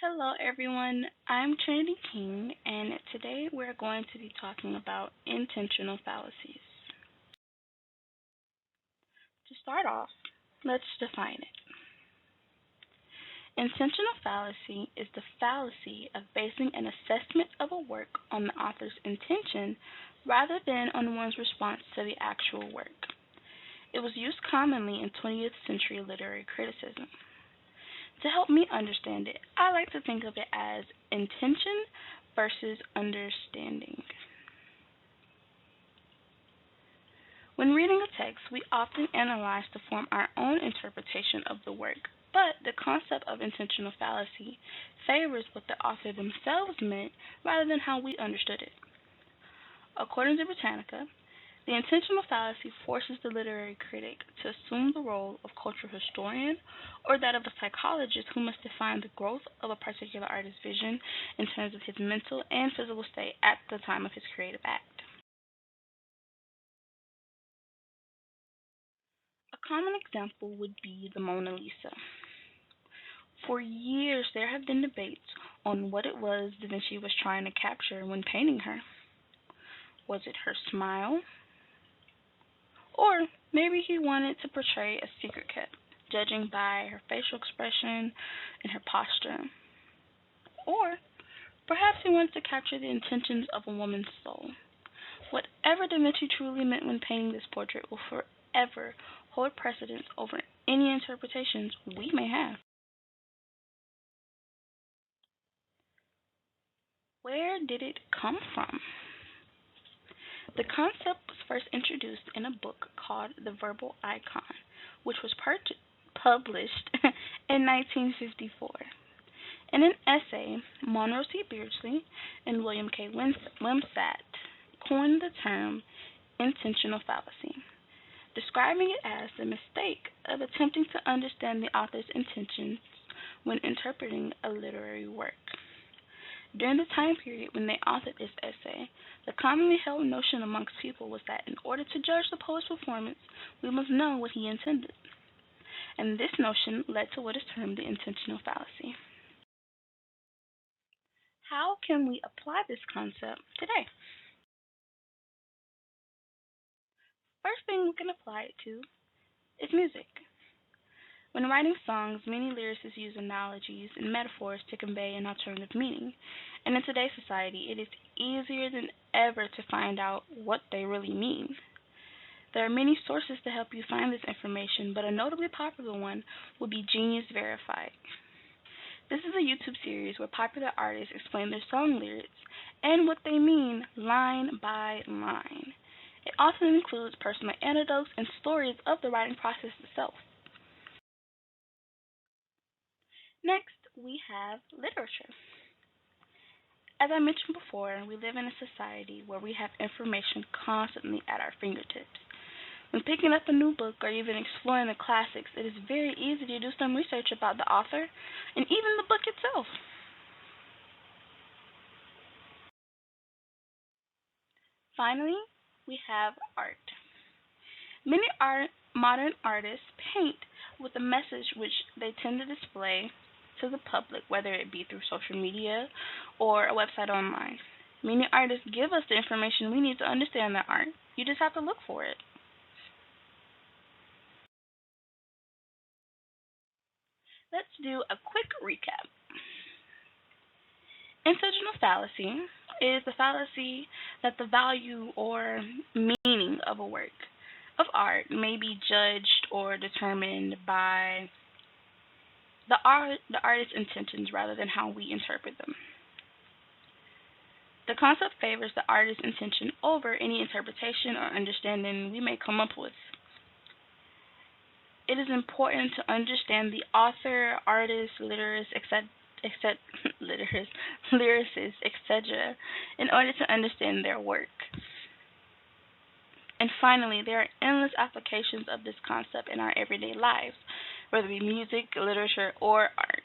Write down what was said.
Hello, everyone. I'm Trinity King, and today we're going to be talking about intentional fallacies. To start off, let's define it. Intentional fallacy is the fallacy of basing an assessment of a work on the author's intention rather than on one's response to the actual work. It was used commonly in 20th century literary criticism. To help me understand it, I like to think of it as intention versus understanding. When reading a text, we often analyze to form our own interpretation of the work, but the concept of intentional fallacy favors what the author themselves meant rather than how we understood it. According to Britannica, the intentional fallacy forces the literary critic to assume the role of cultural historian or that of a psychologist who must define the growth of a particular artist's vision in terms of his mental and physical state at the time of his creative act. A common example would be the Mona Lisa. For years, there have been debates on what it was Da Vinci was trying to capture when painting her. Was it her smile? Or maybe he wanted to portray a secret kept, judging by her facial expression and her posture. Or perhaps he wanted to capture the intentions of a woman's soul. Whatever Da Vinci truly meant when painting this portrait will forever hold precedence over any interpretations we may have. Where did it come from? The concept was first introduced in a book called The Verbal Icon, which was published in 1954. In an essay, Monroe C. Beardsley and William K. Wimsatt coined the term intentional fallacy, describing it as the mistake of attempting to understand the author's intentions when interpreting a literary work. During the time period when they authored this essay, the commonly held notion amongst people was that in order to judge the poet's performance, we must know what he intended. And this notion led to what is termed the intentional fallacy. How can we apply this concept today? First thing we can apply it to is music. When writing songs, many lyricists use analogies and metaphors to convey an alternative meaning. And in today's society, it is easier than ever to find out what they really mean. There are many sources to help you find this information, but a notably popular one would be Genius Verified. This is a YouTube series where popular artists explain their song lyrics and what they mean line by line. It often includes personal anecdotes and stories of the writing process itself. Next, we have literature. As I mentioned before, we live in a society where we have information constantly at our fingertips. When picking up a new book or even exploring the classics, it is very easy to do some research about the author and even the book itself. Finally, we have art. Modern artists paint with a message which they tend to display to the public, whether it be through social media or a website online. Many artists give us the information we need to understand their art. You just have to look for it. Let's do a quick recap. Intentional fallacy is the fallacy that the value or meaning of a work of art may be judged or determined by the artist's intentions rather than how we interpret them. The concept favors the artist's intention over any interpretation or understanding we may come up with. It is important to understand the author, artist, lyricist, etc., lyricist, etc., in order to understand their work. And finally, there are endless applications of this concept in our everyday lives, whether it be music, literature, or art.